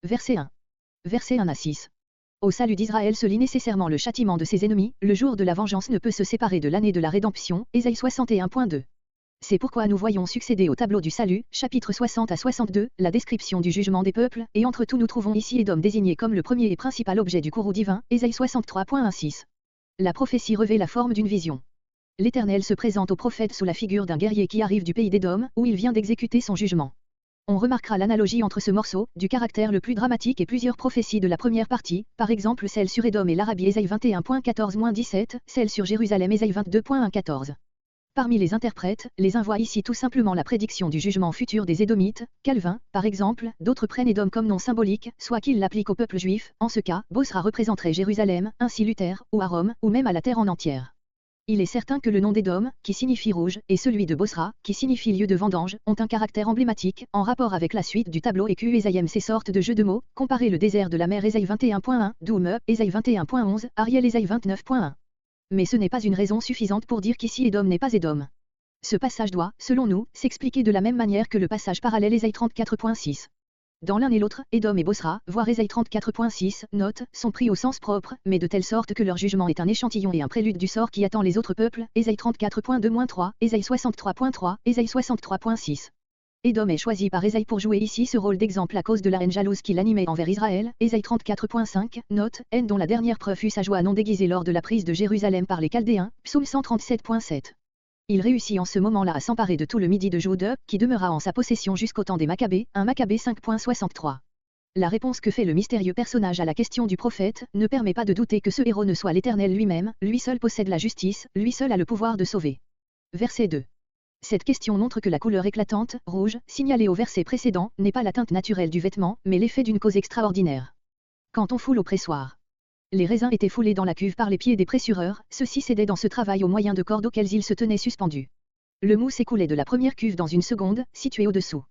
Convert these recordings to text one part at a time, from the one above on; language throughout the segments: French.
Verset 1. Verset 1 à 6. Au salut d'Israël se lie nécessairement le châtiment de ses ennemis, le jour de la vengeance ne peut se séparer de l'année de la rédemption, Ésaïe 61.2. C'est pourquoi nous voyons succéder au tableau du salut, chapitre 60 à 62, la description du jugement des peuples, et entre tout nous trouvons ici Édom désigné comme le premier et principal objet du courroux divin, Ésaïe 63.16. La prophétie revêt la forme d'une vision. L'Éternel se présente au prophète sous la figure d'un guerrier qui arrive du pays d'Édom, où il vient d'exécuter son jugement. On remarquera l'analogie entre ce morceau, du caractère le plus dramatique et plusieurs prophéties de la première partie, par exemple celle sur Édom et l'Arabie Ésaïe 21.14-17, celle sur Jérusalem Ésaïe 22.1-14. Parmi les interprètes, les uns voient ici tout simplement la prédiction du jugement futur des Édomites, Calvin, par exemple, d'autres prennent Édom comme nom symbolique, soit qu'ils l'appliquent au peuple juif, en ce cas, Bosra représenterait Jérusalem, ainsi Luther, ou à Rome, ou même à la terre en entière. Il est certain que le nom d'Édom, qui signifie rouge, et celui de Bosra, qui signifie lieu de vendange, ont un caractère emblématique, en rapport avec la suite du tableau écu Ésaïe ces sortes de jeux de mots, comparez le désert de la mer Ésaïe 21.1, Doum, Ésaïe 21.11, Ariel Ésaïe 29.1. Mais ce n'est pas une raison suffisante pour dire qu'ici Édom n'est pas Édom. Ce passage doit, selon nous, s'expliquer de la même manière que le passage parallèle Ésaïe 34.6. Dans l'un et l'autre, Édom et Bosra, voire Ésaïe 34.6, note, sont pris au sens propre, mais de telle sorte que leur jugement est un échantillon et un prélude du sort qui attend les autres peuples, Ésaïe 34.2-3, Ésaïe 63.3, Ésaïe 63.6. Édom est choisi par Ésaïe pour jouer ici ce rôle d'exemple à cause de la haine jalouse qui l'animait envers Israël, Ésaïe 34.5, note, haine dont la dernière preuve fut sa joie non déguisée lors de la prise de Jérusalem par les Chaldéens, psaume 137.7. Il réussit en ce moment-là à s'emparer de tout le midi de Juda, qui demeura en sa possession jusqu'au temps des Maccabées, 1 Maccabée 5.63. La réponse que fait le mystérieux personnage à la question du prophète, ne permet pas de douter que ce héros ne soit l'Éternel lui-même, lui seul possède la justice, lui seul a le pouvoir de sauver. Verset 2. Cette question montre que la couleur éclatante, rouge, signalée au verset précédent, n'est pas la teinte naturelle du vêtement, mais l'effet d'une cause extraordinaire. Quand on foule au pressoir. Les raisins étaient foulés dans la cuve par les pieds des pressureurs, ceux-ci cédaient dans ce travail au moyen de cordes auxquelles ils se tenaient suspendus. Le mou s'écoulait de la première cuve dans une seconde, située au-dessous.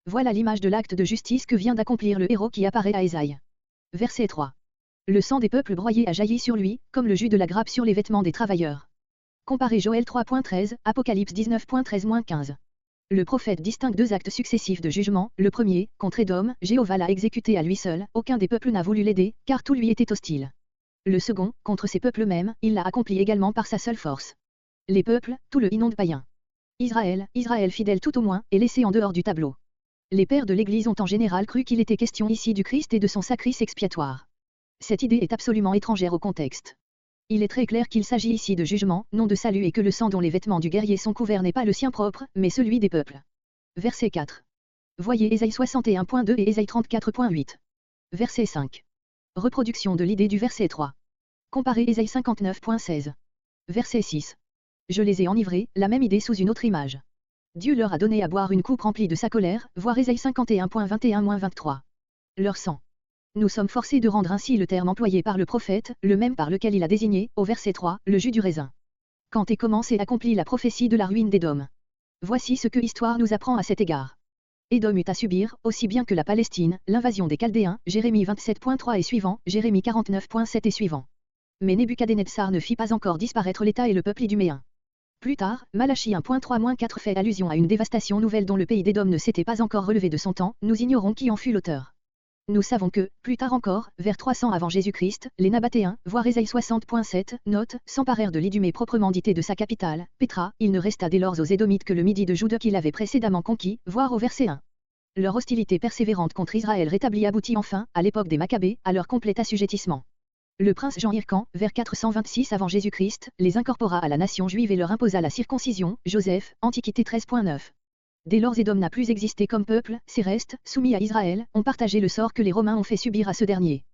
Voilà l'image de l'acte de justice que vient d'accomplir le héros qui apparaît à Ésaïe. Verset 3. Le sang des peuples broyés a jailli sur lui, comme le jus de la grappe sur les vêtements des travailleurs. Comparez Joël 3.13, Apocalypse 19.13-15. Le prophète distingue deux actes successifs de jugement, le premier, contre Édom, Jéhovah l'a exécuté à lui seul, aucun des peuples n'a voulu l'aider, car tout lui était hostile. Le second, contre ces peuples mêmes, il l'a accompli également par sa seule force. Les peuples, tout le inonde païen. Israël fidèle tout au moins, est laissé en dehors du tableau. Les pères de l'Église ont en général cru qu'il était question ici du Christ et de son sacrifice expiatoire. Cette idée est absolument étrangère au contexte. Il est très clair qu'il s'agit ici de jugement, non de salut et que le sang dont les vêtements du guerrier sont couverts n'est pas le sien propre, mais celui des peuples. Verset 4. Voyez Ésaïe 61.2 et Ésaïe 34.8. Verset 5. Reproduction de l'idée du verset 3. Comparez Ésaïe 59.16. Verset 6. Je les ai enivrés, la même idée sous une autre image. Dieu leur a donné à boire une coupe remplie de sa colère, voir Ésaïe 51.21-23. Leur sang. Nous sommes forcés de rendre ainsi le terme employé par le prophète, le même par lequel il a désigné, au verset 3, le jus du raisin. Quand est commencée accomplie la prophétie de la ruine d'Édom. Voici ce que l'histoire nous apprend à cet égard. Édom eut à subir, aussi bien que la Palestine, l'invasion des Chaldéens, Jérémie 27.3 et suivant, Jérémie 49.7 et suivant. Mais Nebuchadnezzar ne fit pas encore disparaître l'État et le peuple iduméen. Plus tard, Malachie 1.3-4 fait allusion à une dévastation nouvelle dont le pays d'Édom ne s'était pas encore relevé de son temps, nous ignorons qui en fut l'auteur. Nous savons que, plus tard encore, vers 300 avant Jésus-Christ, les Nabatéens, voire Ésaïe 60.7, note, s'emparèrent de l'Idumée proprement dite et de sa capitale, Pétra, il ne resta dès lors aux Édomites que le midi de Juda qu'il avait précédemment conquis, voire au verset 1. Leur hostilité persévérante contre Israël rétablie aboutit enfin, à l'époque des Maccabées, à leur complet assujettissement. Le prince Jean Hircan, vers 426 avant Jésus-Christ, les incorpora à la nation juive et leur imposa la circoncision, Joseph, Antiquité 13.9. Dès lors Édom n'a plus existé comme peuple, ses restes, soumis à Israël, ont partagé le sort que les Romains ont fait subir à ce dernier.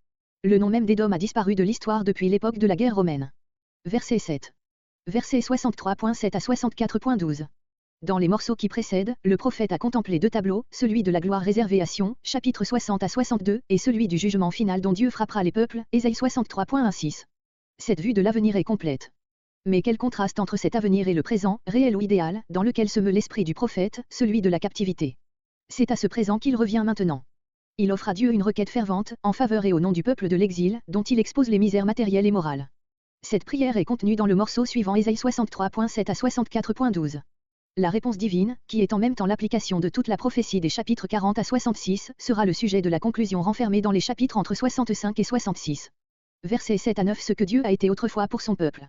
Le nom même d'Édom a disparu de l'histoire depuis l'époque de la guerre romaine. Verset 7. Verset 63.7 à 64.12. Dans les morceaux qui précèdent, le prophète a contemplé deux tableaux, celui de la gloire réservée à Sion, chapitre 60 à 62, et celui du jugement final dont Dieu frappera les peuples, Ésaïe 63.16. Cette vue de l'avenir est complète. Mais quel contraste entre cet avenir et le présent, réel ou idéal, dans lequel se meut l'esprit du prophète, celui de la captivité. C'est à ce présent qu'il revient maintenant. Il offre à Dieu une requête fervente, en faveur et au nom du peuple de l'exil, dont il expose les misères matérielles et morales. Cette prière est contenue dans le morceau suivant Ésaïe 63.7 à 64.12. La réponse divine, qui est en même temps l'application de toute la prophétie des chapitres 40 à 66, sera le sujet de la conclusion renfermée dans les chapitres entre 65 et 66. Versets 7 à 9. Ce que Dieu a été autrefois pour son peuple.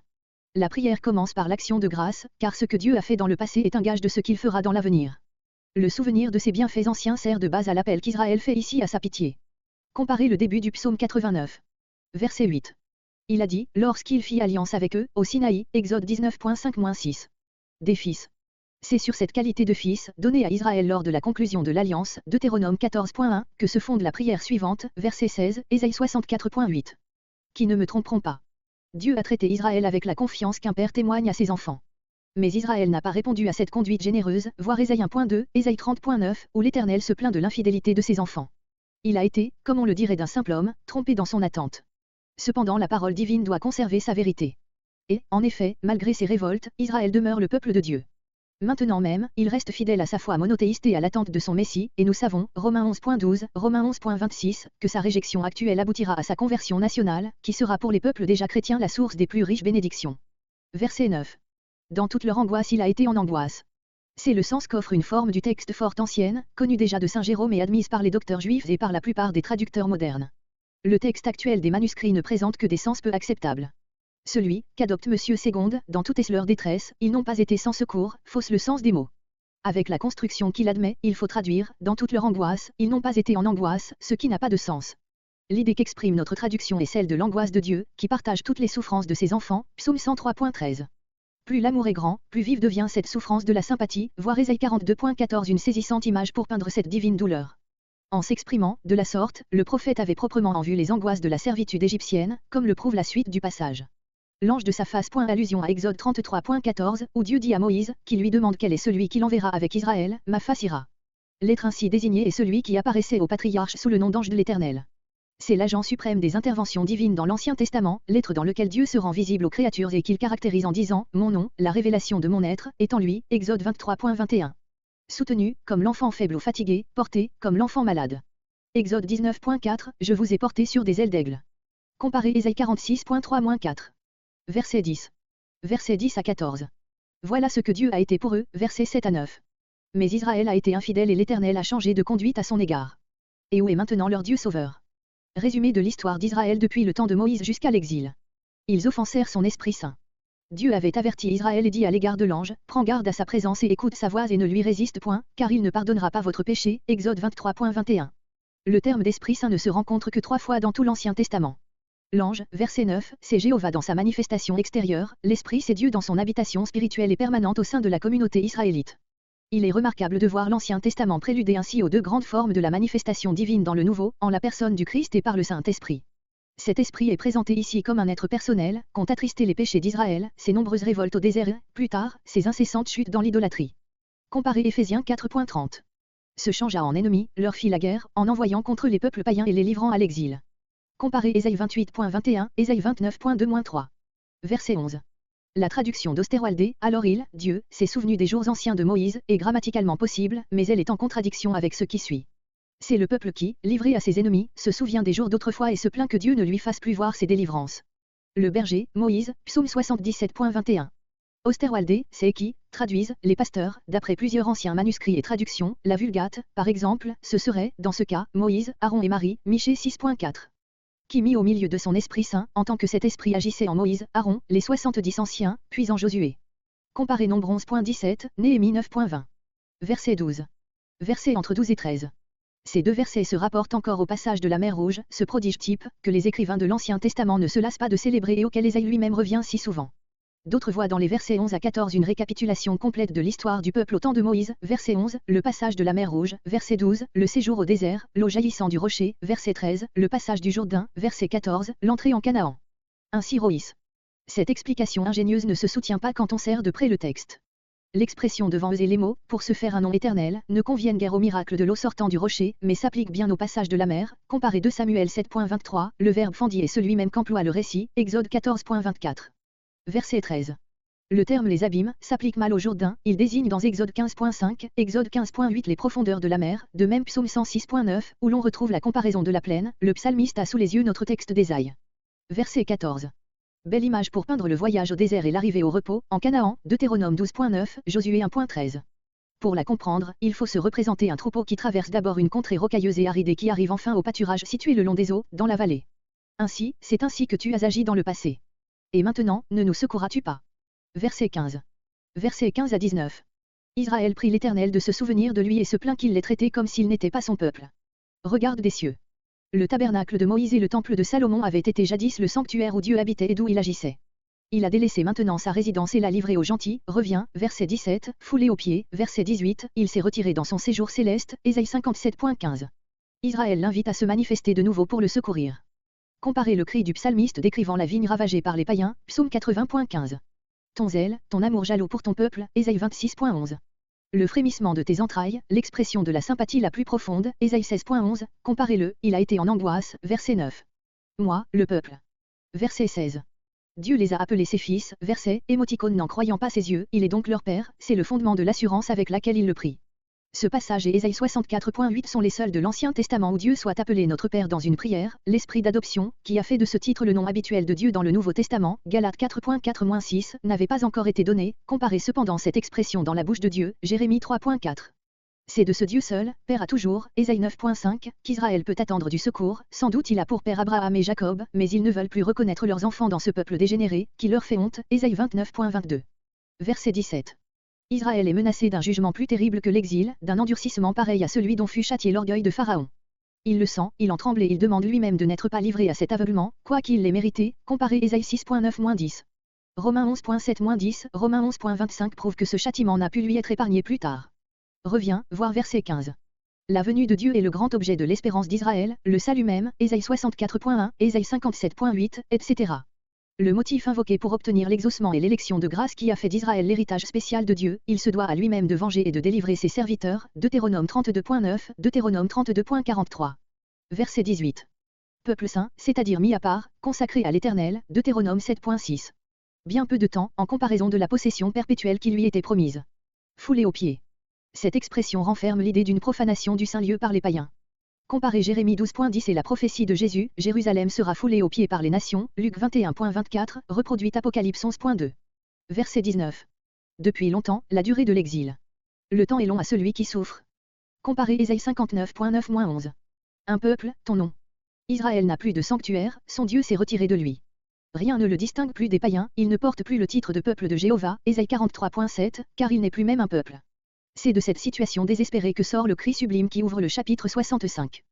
La prière commence par l'action de grâce, car ce que Dieu a fait dans le passé est un gage de ce qu'il fera dans l'avenir. Le souvenir de ses bienfaits anciens sert de base à l'appel qu'Israël fait ici à sa pitié. Comparez le début du psaume 89. Verset 8. Il a dit, lorsqu'il fit alliance avec eux, au Sinaï, Exode 19.5-6. Des fils. C'est sur cette qualité de fils, donnée à Israël lors de la conclusion de l'alliance, Deutéronome 14.1, que se fonde la prière suivante, verset 16, Ésaïe 64.8. Qui ne me tromperont pas. Dieu a traité Israël avec la confiance qu'un père témoigne à ses enfants. Mais Israël n'a pas répondu à cette conduite généreuse, voir Ésaïe 1.2, Ésaïe 30.9, où l'Éternel se plaint de l'infidélité de ses enfants. Il a été, comme on le dirait d'un simple homme, trompé dans son attente. Cependant la parole divine doit conserver sa vérité. Et, en effet, malgré ses révoltes, Israël demeure le peuple de Dieu. Maintenant même, il reste fidèle à sa foi monothéiste et à l'attente de son Messie, et nous savons, Romains 11.12, Romains 11.26, que sa réjection actuelle aboutira à sa conversion nationale, qui sera pour les peuples déjà chrétiens la source des plus riches bénédictions. Verset 9. Dans toute leur angoisse il a été en angoisse. C'est le sens qu'offre une forme du texte fort ancienne, connue déjà de saint Jérôme et admise par les docteurs juifs et par la plupart des traducteurs modernes. Le texte actuel des manuscrits ne présente que des sens peu acceptables. Celui qu'adopte Monsieur Ségonde, dans toute leur détresse, ils n'ont pas été sans secours, fausse le sens des mots. Avec la construction qu'il admet, il faut traduire, dans toute leur angoisse, ils n'ont pas été en angoisse, ce qui n'a pas de sens. L'idée qu'exprime notre traduction est celle de l'angoisse de Dieu, qui partage toutes les souffrances de ses enfants, psaume 103.13. Plus l'amour est grand, plus vive devient cette souffrance de la sympathie, voir Ésaïe 42.14, une saisissante image pour peindre cette divine douleur. En s'exprimant, de la sorte, le prophète avait proprement en vue les angoisses de la servitude égyptienne, comme le prouve la suite du passage. L'ange de sa face. Allusion à Exode 33.14, où Dieu dit à Moïse, qui lui demande quel est celui qui l'enverra avec Israël, ma face ira. L'être ainsi désigné est celui qui apparaissait au patriarche sous le nom d'ange de l'Éternel. C'est l'agent suprême des interventions divines dans l'Ancien Testament, l'être dans lequel Dieu se rend visible aux créatures et qu'il caractérise en disant, mon nom, la révélation de mon être, est en lui, Exode 23.21. Soutenu, comme l'enfant faible ou fatigué, porté, comme l'enfant malade. Exode 19.4, je vous ai porté sur des ailes d'aigle. Comparez Ésaïe 46.3-4. Verset 10. Verset 10 à 14. Voilà ce que Dieu a été pour eux, versets 7 à 9. Mais Israël a été infidèle et l'Éternel a changé de conduite à son égard. Et où est maintenant leur Dieu sauveur? Résumé de l'histoire d'Israël depuis le temps de Moïse jusqu'à l'exil. Ils offensèrent son Esprit Saint. Dieu avait averti Israël et dit à l'égard de l'ange, prends garde à sa présence et écoute sa voix et ne lui résiste point, car il ne pardonnera pas votre péché, Exode 23.21. Le terme d'Esprit Saint ne se rencontre que 3 fois dans tout l'Ancien Testament. L'ange, verset 9, c'est Jéhovah dans sa manifestation extérieure, l'Esprit c'est Dieu dans son habitation spirituelle et permanente au sein de la communauté israélite. Il est remarquable de voir l'Ancien Testament préluder ainsi aux 2 grandes formes de la manifestation divine dans le Nouveau, en la personne du Christ et par le Saint-Esprit. Cet esprit est présenté ici comme un être personnel, qu'ont attristé les péchés d'Israël, ses nombreuses révoltes au désert et, plus tard, ses incessantes chutes dans l'idolâtrie. Comparez Éphésiens 4.30. Se changea en ennemi, leur fit la guerre, en envoyant contre les peuples païens et les livrant à l'exil. Comparez Ésaïe 28.21, Ésaïe 29.2-3. Verset 11. La traduction d'Osterwalde, alors il, Dieu, s'est souvenu des jours anciens de Moïse, est grammaticalement possible, mais elle est en contradiction avec ce qui suit. C'est le peuple qui, livré à ses ennemis, se souvient des jours d'autrefois et se plaint que Dieu ne lui fasse plus voir ses délivrances. Le berger, Moïse, psaume 77.21. Osterwalde, c'est qui, traduisent, les pasteurs, d'après plusieurs anciens manuscrits et traductions, la Vulgate, par exemple, ce serait, dans ce cas, Moïse, Aaron et Marie, Michée 6.4. Qui mit au milieu de son Esprit Saint, en tant que cet esprit agissait en Moïse, Aaron, les 70 anciens, puis en Josué. Comparez Nombre 11.17, Néhémie 9.20. Verset 12. Verset entre 12 et 13. Ces 2 versets se rapportent encore au passage de la mer Rouge, ce prodige type, que les écrivains de l'Ancien Testament ne se lassent pas de célébrer et auquel Ésaïe lui-même revient si souvent. D'autres voient dans les versets 11 à 14 une récapitulation complète de l'histoire du peuple au temps de Moïse, verset 11, le passage de la mer Rouge, verset 12, le séjour au désert, l'eau jaillissant du rocher, verset 13, le passage du Jourdain, verset 14, l'entrée en Canaan. Ainsi Roïs. Cette explication ingénieuse ne se soutient pas quand on sert de près le texte. L'expression devant eux et les mots, pour se faire un nom éternel, ne conviennent guère au miracle de l'eau sortant du rocher, mais s'appliquent bien au passage de la mer, comparé 2 Samuel 7.23, le verbe fendit est celui même qu'emploie le récit, Exode 14.24. Verset 13. Le terme les abîmes s'applique mal au Jourdain, il désigne dans Exode 15.5, Exode 15.8 les profondeurs de la mer, de même psaume 106.9, où l'on retrouve la comparaison de la plaine, le psalmiste a sous les yeux notre texte d'Ésaïe. Verset 14. Belle image pour peindre le voyage au désert et l'arrivée au repos, en Canaan, Deutéronome 12.9, Josué 1.13. Pour la comprendre, il faut se représenter un troupeau qui traverse d'abord une contrée rocailleuse et aride et qui arrive enfin au pâturage situé le long des eaux, dans la vallée. Ainsi, c'est ainsi que tu as agi dans le passé. Et maintenant, ne nous secourras-tu pas? Verset 15. Versets 15 à 19. Israël prie l'Éternel de se souvenir de lui et se plaint qu'il l'ait traité comme s'il n'était pas son peuple. Regarde des cieux. Le tabernacle de Moïse et le temple de Salomon avaient été jadis le sanctuaire où Dieu habitait et d'où il agissait. Il a délaissé maintenant sa résidence et l'a livré aux gentils, revient, verset 17, foulé aux pieds, verset 18, il s'est retiré dans son séjour céleste, Ésaïe 57.15. Israël l'invite à se manifester de nouveau pour le secourir. Comparez le cri du psalmiste décrivant la vigne ravagée par les païens, psaume 80.15. Ton zèle, ton amour jaloux pour ton peuple, Ésaïe 26.11. Le frémissement de tes entrailles, l'expression de la sympathie la plus profonde, Ésaïe 16.11, comparez-le, il a été en angoisse, verset 9. Moi, le peuple. Verset 16. Dieu les a appelés ses fils, verset, émoticône n'en croyant pas ses yeux, il est donc leur père, c'est le fondement de l'assurance avec laquelle il le prie. Ce passage et Ésaïe 64.8 sont les seuls de l'Ancien Testament où Dieu soit appelé notre Père dans une prière, l'esprit d'adoption, qui a fait de ce titre le nom habituel de Dieu dans le Nouveau Testament, Galates 4.4-6, n'avait pas encore été donné, comparez cependant cette expression dans la bouche de Dieu, Jérémie 3.4. C'est de ce Dieu seul, Père à toujours, Ésaïe 9.5, qu'Israël peut attendre du secours, sans doute il a pour père Abraham et Jacob, mais ils ne veulent plus reconnaître leurs enfants dans ce peuple dégénéré, qui leur fait honte, Ésaïe 29.22. Verset 17. Israël est menacé d'un jugement plus terrible que l'exil, d'un endurcissement pareil à celui dont fut châtié l'orgueil de Pharaon. Il le sent, il en tremble et il demande lui-même de n'être pas livré à cet aveuglement, quoiqu'il l'ait mérité, comparez Ésaïe 6.9-10. Romains 11.7-10, Romains 11.25 prouve que ce châtiment n'a pu lui être épargné plus tard. Reviens, voir verset 15. La venue de Dieu est le grand objet de l'espérance d'Israël, le salut même, Ésaïe 64.1, Ésaïe 57.8, etc. Le motif invoqué pour obtenir l'exaucement et l'élection de grâce qui a fait d'Israël l'héritage spécial de Dieu, il se doit à lui-même de venger et de délivrer ses serviteurs, Deutéronome 32.9, Deutéronome 32.43. Verset 18. Peuple saint, c'est-à-dire mis à part, consacré à l'Éternel, Deutéronome 7.6. Bien peu de temps, en comparaison de la possession perpétuelle qui lui était promise. Foulé aux pieds. Cette expression renferme l'idée d'une profanation du saint lieu par les païens. Comparez Jérémie 12.10 et la prophétie de Jésus, Jérusalem sera foulée aux pieds par les nations, Luc 21.24, reproduite Apocalypse 11.2. Verset 19. Depuis longtemps, la durée de l'exil. Le temps est long à celui qui souffre. Comparez Ésaïe 59.9-11. Un peuple, ton nom. Israël n'a plus de sanctuaire, son Dieu s'est retiré de lui. Rien ne le distingue plus des païens, il ne porte plus le titre de peuple de Jéhovah, Ésaïe 43.7, car il n'est plus même un peuple. C'est de cette situation désespérée que sort le cri sublime qui ouvre le chapitre 65.